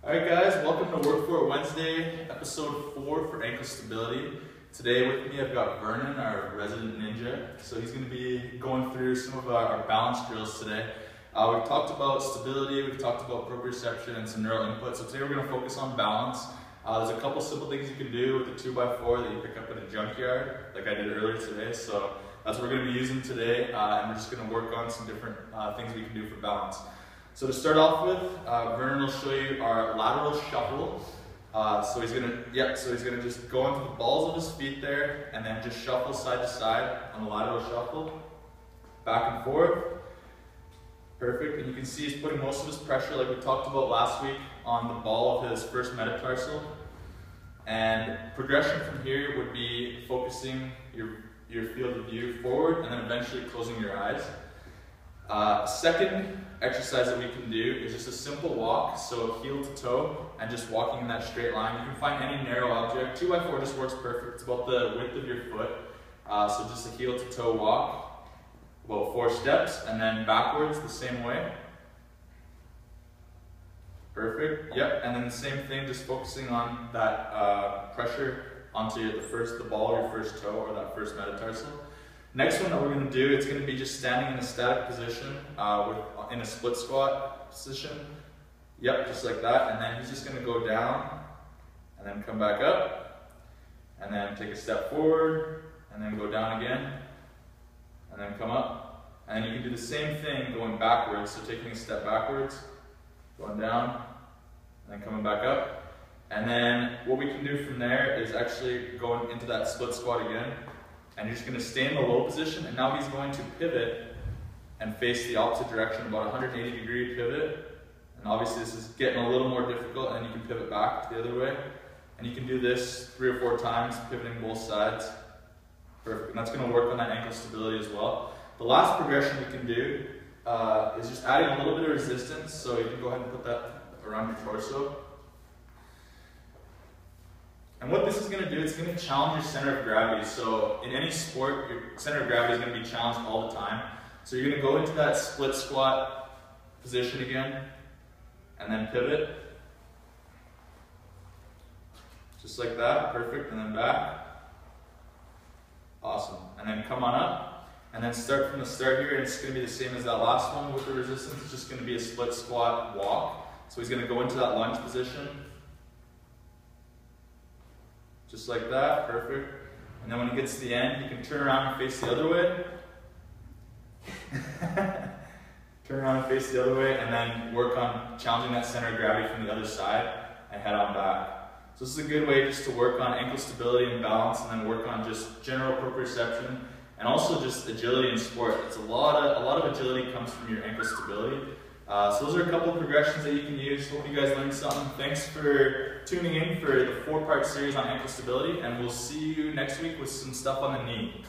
Alright guys, welcome to Work For It Wednesday, episode 4 for ankle stability. Today with me I've got Vernon, our resident ninja. So he's going to be going through some of our balance drills today. We've talked about stability, we've talked about proprioception and some neural input. So today we're going to focus on balance. There's a couple simple things you can do with the 2x4 that you pick up at a junkyard, like I did earlier today. So that's what we're going to be using today, and we're just going to work on some different things we can do for balance. So to start off with, Vernon will show you our lateral shuffle. So he's gonna just go into the balls of his feet there, and then just shuffle side to side on the lateral shuffle, back and forth. Perfect. And you can see he's putting most of his pressure, like we talked about last week, on the ball of his first metatarsal. And progression from here would be focusing your field of view forward, and then eventually closing your eyes. Second exercise that we can do is just a simple walk, so heel to toe, and just walking in that straight line. You can find any narrow object. 2x4 just works perfect. It's about the width of your foot. So just a heel to toe walk, about 4 steps, and then backwards the same way. Perfect. Yep. And then the same thing, just focusing on that pressure onto the ball of your first toe or that first metatarsal. Next one that we're going to do, it's going to be just standing in a static position in a split squat position. Yep, just like that. And then he's just going to go down and then come back up and then take a step forward and then go down again and then come up. And then you can do the same thing going backwards. So taking a step backwards, going down and then coming back up. And then what we can do from there is actually going into that split squat again. And you're just going to stay in the low position, and now he's going to pivot and face the opposite direction, about a 180-degree pivot. And obviously this is getting a little more difficult, and you can pivot back the other way. And you can do this 3 or 4 times, pivoting both sides. Perfect. And that's going to work on that ankle stability as well. The last progression we can do is just adding a little bit of resistance. So you can go ahead and put that around your torso. And what this is going to do, it's going to challenge your center of gravity. So in any sport, your center of gravity is going to be challenged all the time. So you're going to go into that split squat position again, and then pivot. Just like that, perfect, and then back. Awesome. And then come on up, and then start from the start here, and it's going to be the same as that last one with the resistance. It's just going to be a split squat walk. So he's going to go into that lunge position. Just like that, perfect. And then when he gets to the end, he can turn around and face the other way. Turn around and face the other way, and then work on challenging that center of gravity from the other side and head on back. So this is a good way just to work on ankle stability and balance, and then work on just general proprioception and also just agility in sport. It's a lot of agility comes from your ankle stability. So those are a couple of progressions that you can use. Hope you guys learned something. Thanks for tuning in for the 4-part series on ankle stability, and we'll see you next week with some stuff on the knee.